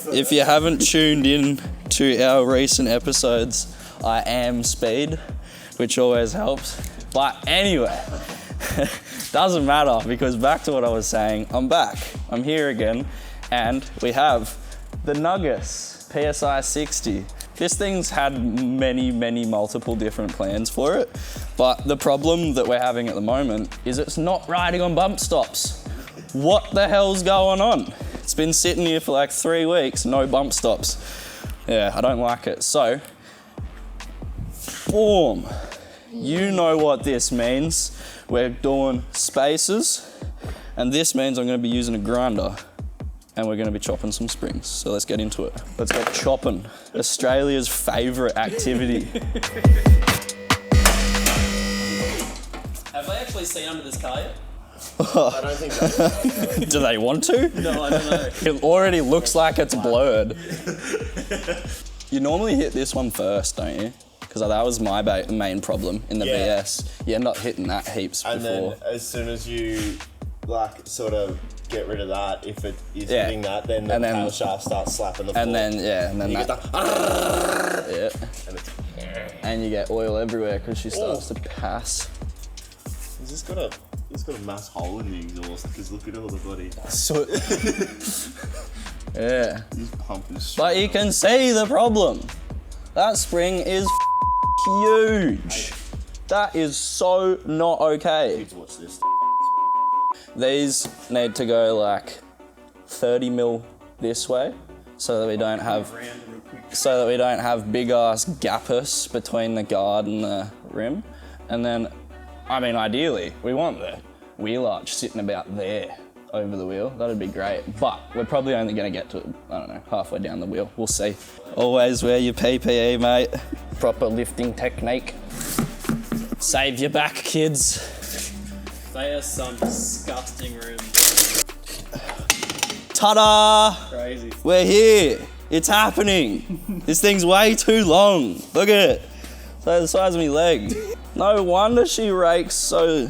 If you haven't tuned in to our recent episodes, I am speed, which always helps. But anyway, doesn't matter, because back to what I was saying, I'm back. I'm here again, and we have the Nuggets PSI 60. This thing's had many multiple different plans for it, but the problem that we're having at the moment is it's not riding on bump stops. What the hell's going on? It's been sitting here for like 3 weeks, no bump stops. Yeah, I don't like it. So, boom. You know what this means. We're doing spaces, and this means I'm gonna be using a grinder, and we're gonna be chopping some springs. So let's get into it. Let's get chopping. Australia's favorite activity. Have they actually seen under this car yet? I don't think so. Do they want to? No, I don't know. It already looks like it's blurred. You normally hit this one first, don't you? Because that was my main problem in the VS. You end up hitting that heaps and before. And then as soon as you like sort of get rid of that, if it is hitting that, then the tail shaft starts slapping the floor. And then and you get oil everywhere because she starts to pass. He's got a mass hole in the exhaust because look at all the body. So, yeah. He's pumping straight. But you can see the problem. That spring is huge. That is so not okay. Watch this. These need to go like 30 mil this way so that we don't have big ass gappus between the guard and the rim. And then, I mean, ideally, we want the wheel arch sitting about there over the wheel. That'd be great. But we're probably only gonna get to, I don't know, halfway down the wheel. We'll see. Always wear your PPE, mate. Proper lifting technique. Save your back, kids. They are some disgusting rims. Ta-da! Crazy. We're here. It's happening. This thing's way too long. Look at it. It's like the size of my leg. No wonder she rakes so...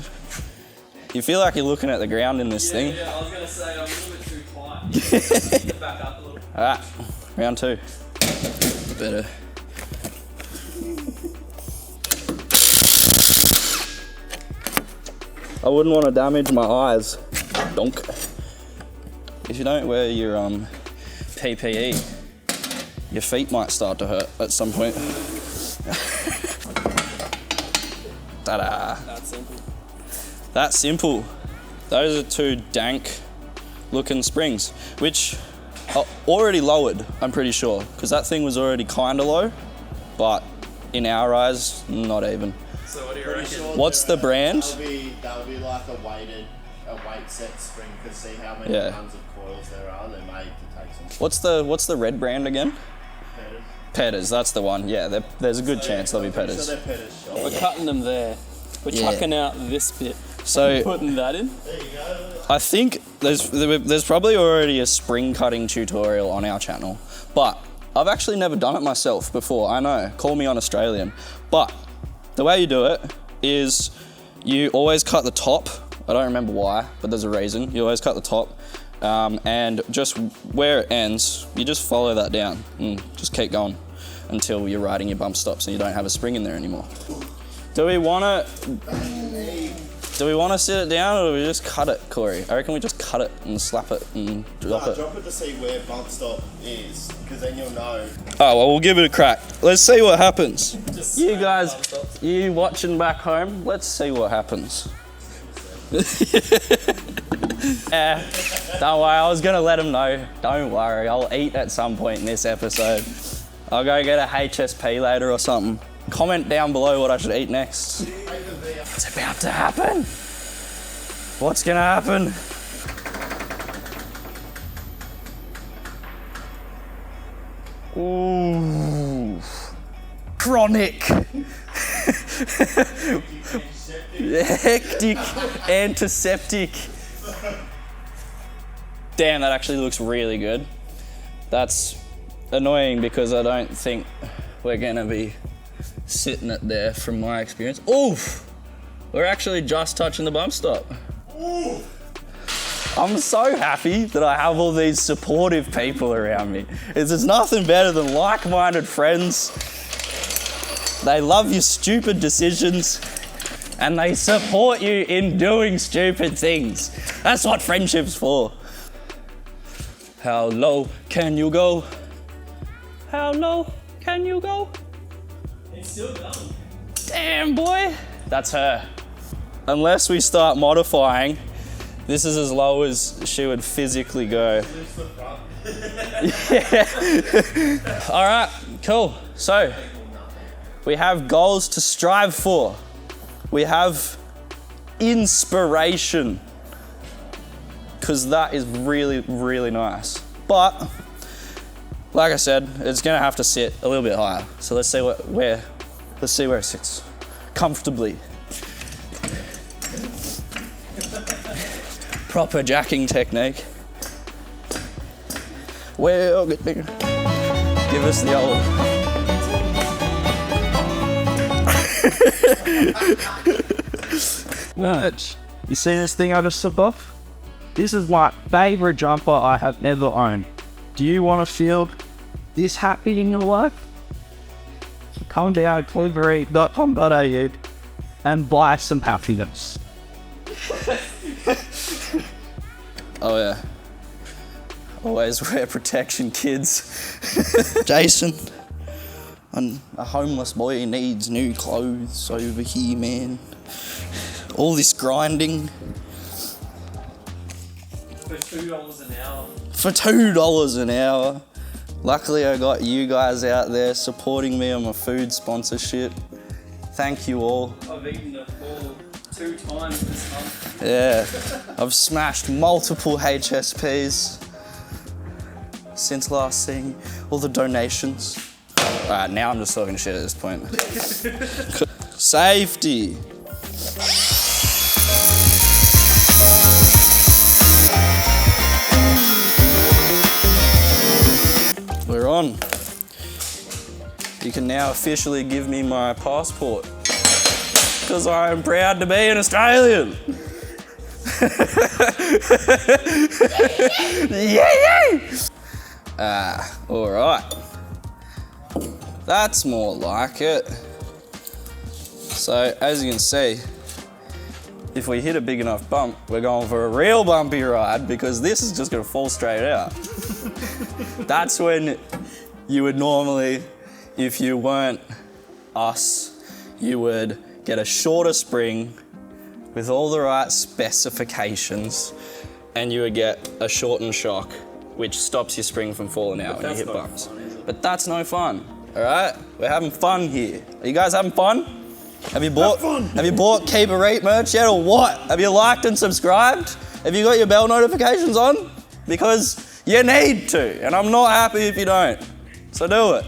You feel like you're looking at the ground in this thing. Yeah, I was going to say, I'm a little bit too tight. Get back up a little. All right, round 2. Better. I wouldn't want to damage my eyes. Donk. If you don't wear your PPE, your feet might start to hurt at some point. Ta-da. That's simple. That's simple. Those are 2 dank looking springs, which are already lowered, I'm pretty sure, because that thing was already kind of low, but in our eyes, not even. So what do you reckon? What's the brand? That'll be like a weight set spring, because see how many tons of coils there are. They're made to take some. What's the red brand again? Petters, that's the one. Yeah, there's a good chance they'll be Petters. So they're Petters. We're cutting them there. We're chucking out this bit. So Putting that in. There you go. I think there's probably already a spring cutting tutorial on our channel, but I've actually never done it myself before. I know, call me Australian, but the way you do it is you always cut the top. I don't remember why, but there's a reason. You always cut the top, and just where it ends, you just follow that down and just keep going until you're riding your bump stops and you don't have a spring in there anymore. Do we want to sit it down, or do we just cut it, Corey? I reckon we just cut it and slap it and drop it. Drop it to see where bump stop is, because then you'll know. Oh, well, we'll give it a crack. Let's see what happens. Just You guys, you watching back home, let's see what happens. Yeah, don't worry, I was going to let them know. Don't worry, I'll eat at some point in this episode. I'll go get a HSP later or something. Comment down below what I should eat next. It's about to happen. What's gonna happen? Ooh, chronic. Hectic antiseptic. Damn, that actually looks really good. That's annoying because I don't think we're gonna be sitting it there from my experience. Oof! We're actually just touching the bump stop. Ooh. I'm so happy that I have all these supportive people around me. There's nothing better than like-minded friends. They love your stupid decisions and they support you in doing stupid things. That's what friendship's for. How low can you go? How low can you go? It's still going. Damn, boy. That's her. Unless we start modifying, this is as low as she would physically go. Yeah. All right, cool. So, we have goals to strive for. We have inspiration, because that is really, really nice. But, like I said, it's gonna have to sit a little bit higher. So let's see where it sits comfortably. Proper jacking technique. Well, give us the old. Merch. You see this thing I just took off? This is my favourite jumper I have ever owned. Do you want to feel this happy in your life? Come down to clevereet.com.au and buy some happiness. Oh yeah. Always wear protection, kids. Jason, a homeless boy needs new clothes over here, man. All this grinding. For $2 an hour. For $2 an hour. Luckily I got you guys out there supporting me on my food sponsorship. Thank you all. I've eaten the full 2 times this month. Yeah, I've smashed multiple HSPs since last seeing all the donations. Alright, now I'm just talking shit at this point. Safety. We're on. You can now officially give me my passport, because I am proud to be an Australian. Yay! All right. That's more like it. So, as you can see, if we hit a big enough bump, we're going for a real bumpy ride, because this is just gonna fall straight out. That's when you would normally, if you weren't us, you would get a shorter spring with all the right specifications, and you would get a shortened shock, which stops your spring from falling out when you hit bumps. But that's no fun, all right? We're having fun here. Are you guys having fun? Have you bought Keep a Reet merch yet, or what? Have you liked and subscribed? Have you got your bell notifications on? Because you need to, and I'm not happy if you don't. So do it.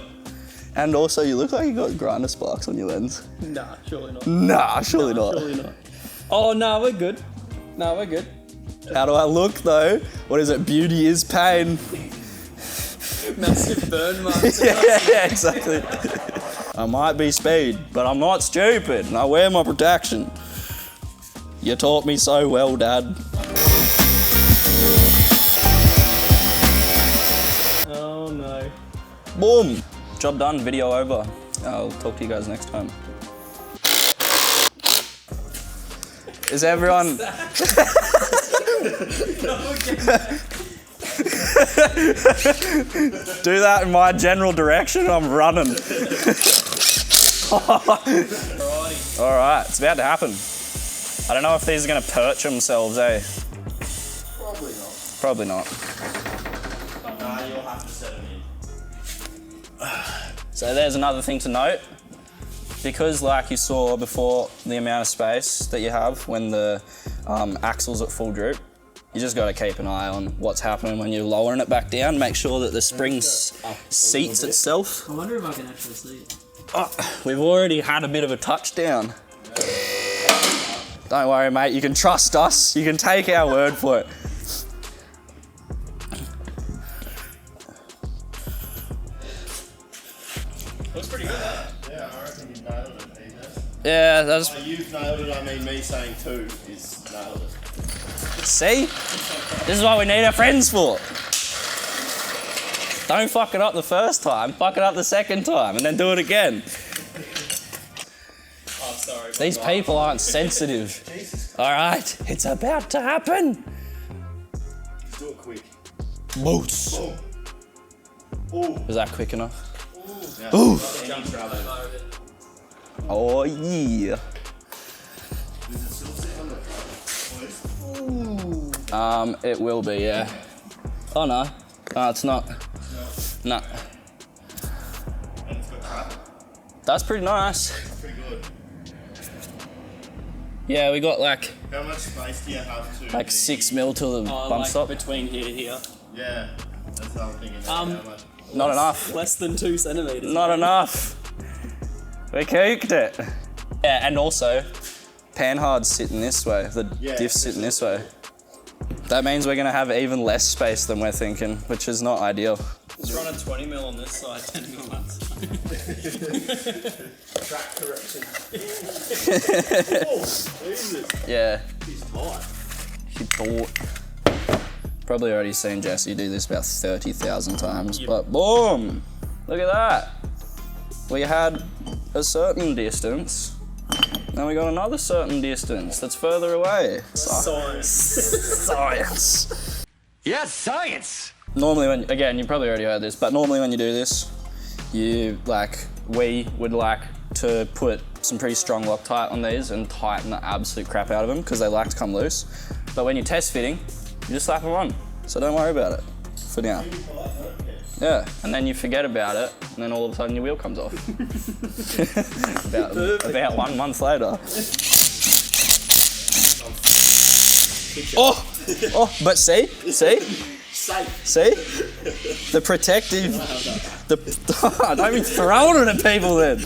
And also, you look like you got grinder sparks on your lens. Nah, surely not. Nah, surely not. Surely not. Oh, no, we're good. No, we're good. How do I look though? What is it? Beauty is pain. Massive burn marks. Yeah, exactly. I might be speed, but I'm not stupid, and I wear my protection. You taught me so well, Dad. Oh no. Boom. Job done, video over. I'll talk to you guys next time. Is everyone... Do that in my general direction, I'm running. All right, it's about to happen. I don't know if these are gonna perch themselves, eh? Probably not. Probably not. Nah, you'll have to set them in. So there's another thing to note. Because like you saw before, the amount of space that you have when the axle's at full droop, you just got to keep an eye on what's happening when you're lowering it back down. Make sure that the spring seats itself. I wonder if I can actually see it. Oh, we've already had a bit of a touchdown. Don't worry, mate. You can trust us. You can take our word for it. Looks pretty good, huh? Yeah, I reckon you nailed it, Peter. Yeah, that's... By you've nailed it, I mean me saying 2 is nailed it. See? This is what we need our friends for. Don't fuck it up the first time, fuck it up the second time, and then do it again. Oh, sorry. These people aren't sensitive. All right, it's about to happen. Do it quick. Boots. Boom. Ooh. Was that quick enough? Yeah. Ooh. Jumps right over. Oh yeah. Does it still sit on the front, please? It will be, yeah. Oh no, no, it's not. No. And it's got trap. That's pretty nice. Pretty good. Yeah, we got like How much space do you have to? 6 mil till the bump stop. Between here to here. Yeah, that's what I'm thinking. How much? Not enough. Less than 2 centimeters. Not enough. We cooked it. Yeah, and also, panhard's sitting this way. The diff's sitting this way. That means we're gonna have even less space than we're thinking, which is not ideal. Just run a 20 mil on this side, 10 mil on that side. Track correction. Yeah. He's tight. She thought. Probably already seen Jesse do this about 30,000 times, but boom! Look at that. We had a certain distance, then we got another certain distance that's further away. Science. Science. Yes, science! Normally when, again, you probably already heard this, but normally when you do this, we would like to put some pretty strong Loctite on these and tighten the absolute crap out of them because they like to come loose. But when you're test fitting, you just slap them on. So don't worry about it for now. Yeah, and then you forget about it, and then all of a sudden your wheel comes off. about 1 month later. Oh, but see? The protective, don't be throwing it at people then.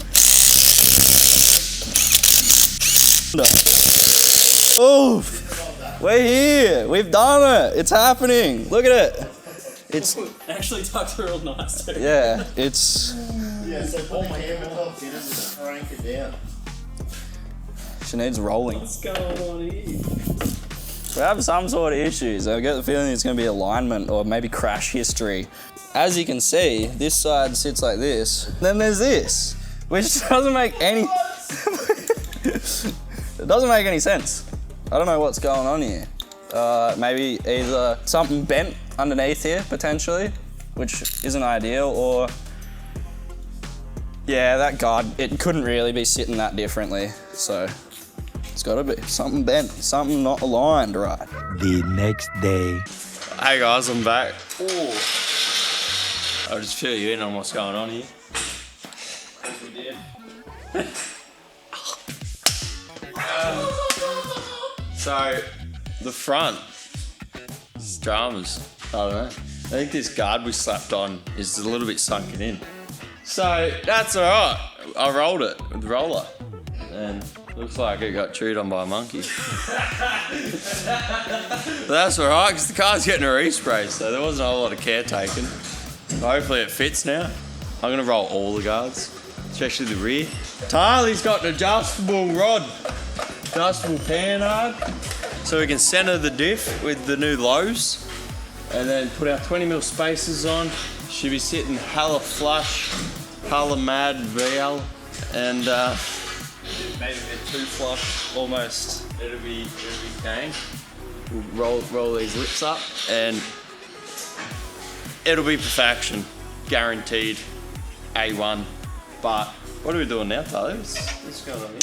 Oh, we're here, we've done it, it's happening, look at it. It's actually tucked real nice too. Yeah, it's. Yeah, so put my hammer tops in and just crank it down. She needs rolling. What's going on here? We have some sort of issues. I get the feeling it's going to be alignment or maybe crash history. As you can see, this side sits like this. Then there's this, which doesn't make any. It doesn't make any sense. I don't know what's going on here. Maybe either something bent underneath here, potentially, which isn't ideal, or yeah, that guard, it couldn't really be sitting that differently, so it's gotta be something bent, something not aligned right. The next day. Hey guys, I'm back. Ooh. I'll just fill you in on what's going on here. So, the front, it's dramas. I don't know. I think this guard we slapped on is a little bit sunken in. So, that's alright. I rolled it with the roller. And looks like it got chewed on by a monkey. But that's alright, because the car's getting a respray, so there wasn't a whole lot of care taken. Hopefully it fits now. I'm going to roll all the guards, especially the rear. Tyler's got an adjustable rod, adjustable panhard, so we can center the diff with the new lows, and then put our 20mm spacers on. Should be sitting hella flush, hella mad VL, and maybe a bit too flush almost. It'll be gang. We'll roll these lips up, and it'll be perfection, guaranteed. A1. But what are we doing now, Tyler? What's going on here?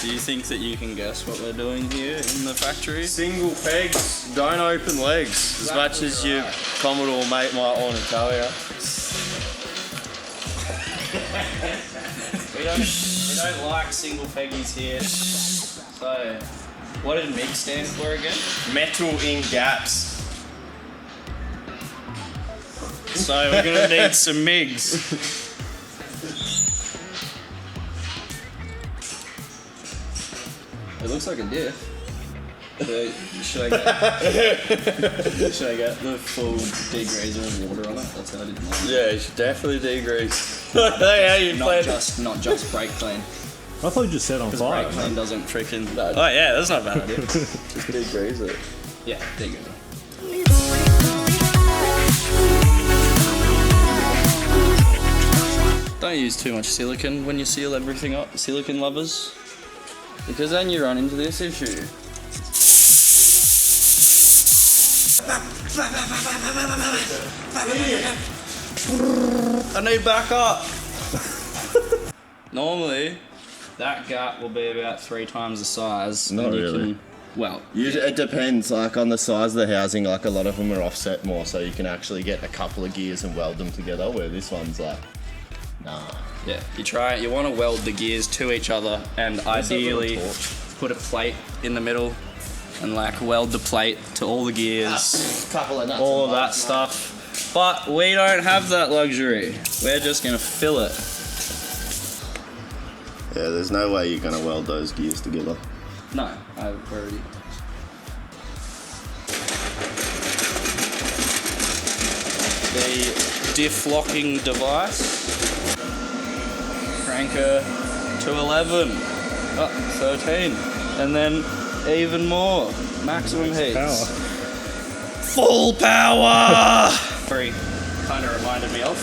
Do you think that you can guess what we're doing here in the factory? Single pegs, don't open legs, as much as your Commodore mate might want to tell you. We don't like single peggies here. So, what did MIG stand for again? Metal in gaps. So we're gonna need some MIGs. It looks like a diff. So should I get the full degreaser and water on it? That's how I did mine. Yeah, you should definitely degrease. How you plan? Not just brake clean. I thought you just set on fire. Brake clean doesn't freaking. Oh yeah, that's not a bad idea. Just degrease it. Yeah, there you go. Don't use too much silicone when you seal everything up, silicone lovers, because then you run into this issue. I need backup. Normally, that gap will be about 3 times the size. Not and you really. Can, well, Usually, it depends, like on the size of the housing, like a lot of them are offset more, so you can actually get a couple of gears and weld them together, where this one's like, nah. yeah, you want to weld the gears to each other and ideally put a plate in the middle and like weld the plate to all the gears, Couple of nuts all of and that bolts, stuff. But we don't have that luxury. We're just gonna fill it. Yeah, there's no way you're gonna weld those gears together. No, I've already. The diff locking device. Cranker to 11. Oh, 13. And then even more. Maximum heat. Power. Full power! Very kind of reminded me of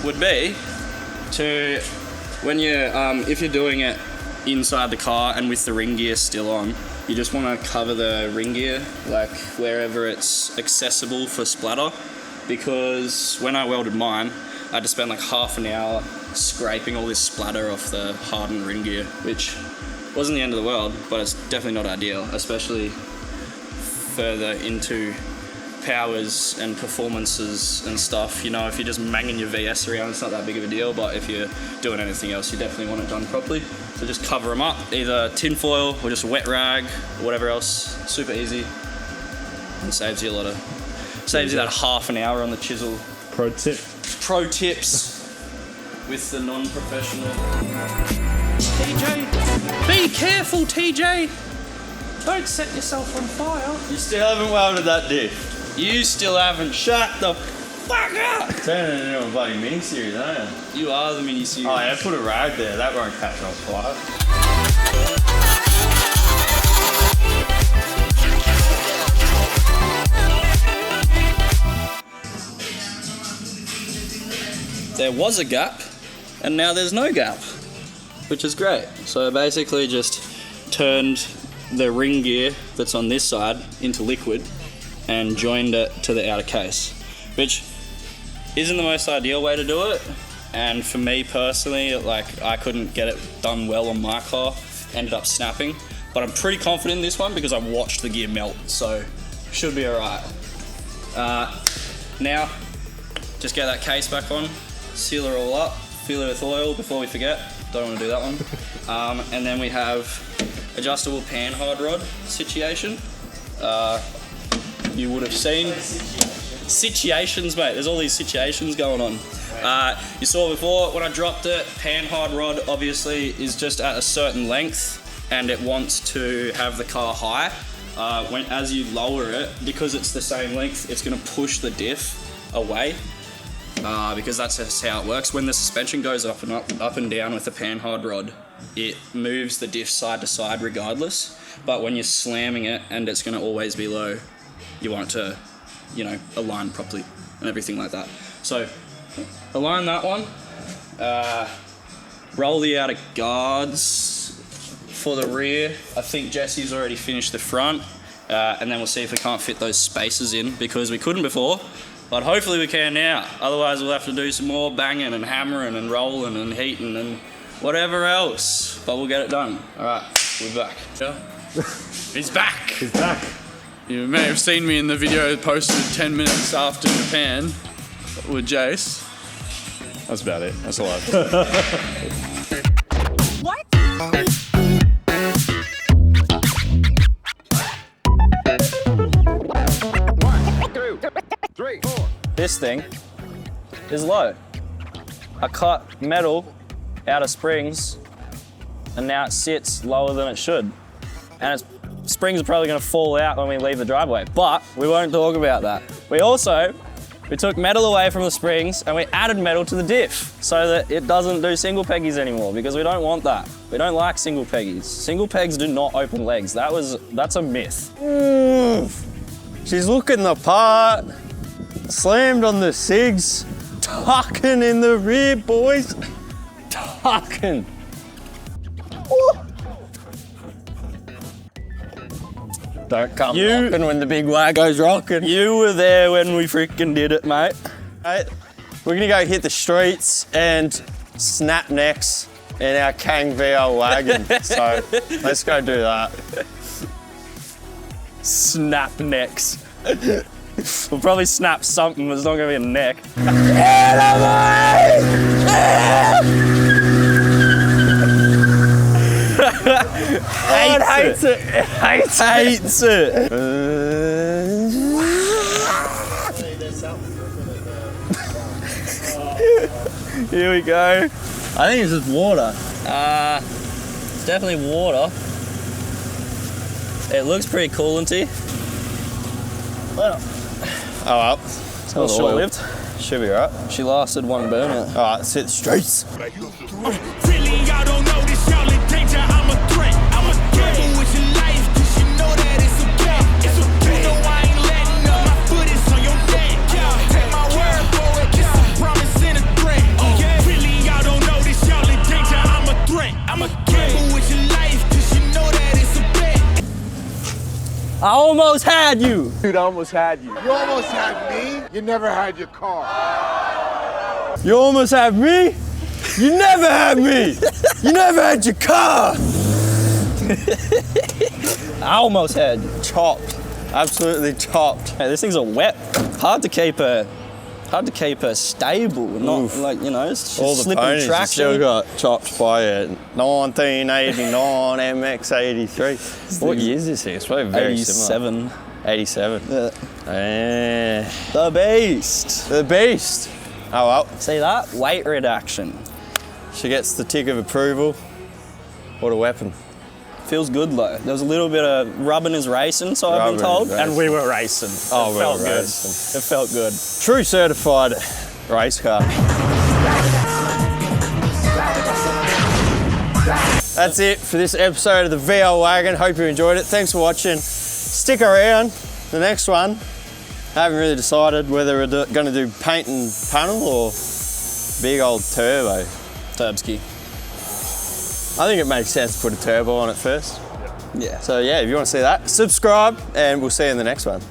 would be to when you if you're doing it inside the car and with the ring gear still on, you just want to cover the ring gear like wherever it's accessible for splatter, because when I welded mine I had to spend like half an hour scraping all this splatter off the hardened ring gear, which wasn't the end of the world, but it's definitely not ideal, especially further into powers and performances and stuff. You know, if you're just manging your VS around, it's not that big of a deal, but if you're doing anything else, you definitely want it done properly. So just cover them up, either tin foil or just a wet rag or whatever else. Super easy and saves you you that half an hour on the chisel. Pro tip. Pro tips with the non-professional. TJ, be careful, TJ. Don't set yourself on fire. You still haven't welded that diff. You still haven't. Shut the fuck up. Turning it into a bloody mini-series, aren't you? You are the mini-series. Oh yeah, put a rag there. That won't catch on fire. There was a gap, and now there's no gap, which is great. So basically just turned the ring gear that's on this side into liquid and joined it to the outer case, which isn't the most ideal way to do it. And for me personally, like I couldn't get it done well on my car, ended up snapping, but I'm pretty confident in this one because I watched the gear melt, so should be all right. Now, just get that case back on, seal her all up, fill it with oil before we forget. Don't want to do that one. And then we have adjustable pan hard rod situation. You would have seen situations, mate. There's all these situations going on. You saw before when I dropped it, pan hard rod obviously is just at a certain length and it wants to have the car high. As you lower it, because it's the same length, it's going to push the diff away. Because that's just how it works. When the suspension goes up and down with the pan hard rod, it moves the diff side to side regardless. But when you're slamming it and it's going to always be low, you want it to, align properly and everything like that. So align that one. Roll the outer guards for the rear. I think Jesse's already finished the front. And then we'll see if we can't fit those spaces in, because we couldn't before. But hopefully we can now. Otherwise we'll have to do some more banging and hammering and rolling and heating and whatever else. But we'll get it done. All right, we're back. Yeah. He's back. He's back. You may have seen me in the video posted 10 minutes after Japan with Jace. That's about it. That's all I've What? This thing is low. I cut metal out of springs and now it sits lower than it should. And its springs are probably gonna fall out when we leave the driveway, but we won't talk about that. We also We took metal away from the springs and we added metal to the diff so that it doesn't do single peggies anymore because we don't want that. We don't like single peggies. Single pegs do not open legs. That's a myth. She's looking the part. Slammed on the SIGs. Tucking in the rear, boys. Tucking. Don't come rocking when the big Wago's rocking. You were there when we freaking did it, mate. Right, we're gonna go hit the streets and snap necks in our Kang VL Wagon. So let's go do that. Snap necks. We'll probably snap something, but it's not gonna be a neck. Hates it. Hates it. Here we go. I think it's just water. It's definitely water. It looks pretty coolanty. Well, Oh well. It's well, short-lived. Should be right. She lasted one burnout. Alright, let's hit the streets. Really, y'all don't know this, y'all in danger, I'm a threat. I'm a gamble with your life, cause you know that it's a game. It's a game. You know I ain't letting up, my foot is on your neck. Take my word for it, it's a promise and a threat. Really, y'all don't know this, y'all in danger, I'm a threat. I'm a gamble with your life, cause you know that it's a bet. I almost had you. Dude, I almost had you. You almost had me. You never had your car. You almost had me. You never had me. You never had your car. I almost had you. Chopped. Absolutely chopped. Hey, these things are wet. Hard to keep her stable. Not like, you know, it's All the slipping ponies traction. still got chopped by a 1989 MX-83. What year is this thing? It's probably very similar. 87. 87. Yeah. The beast. The beast. Oh well. See that? Weight reduction. She gets the tick of approval. What a weapon. Feels good though. There was a little bit of rubbing is racing, so I've been told. Rubbing is And we were racing. Oh, It we felt were good. racing. It felt good. True certified race car. That's it for this episode of the VL Wagon. Hope you enjoyed it. Thanks for watching. Stick around. The next one, I haven't really decided whether we're going to do paint and panel or big old turbo. Turbski. I think it makes sense to put a turbo on it first. Yeah. So yeah, if you want to see that, subscribe and we'll see you in the next one.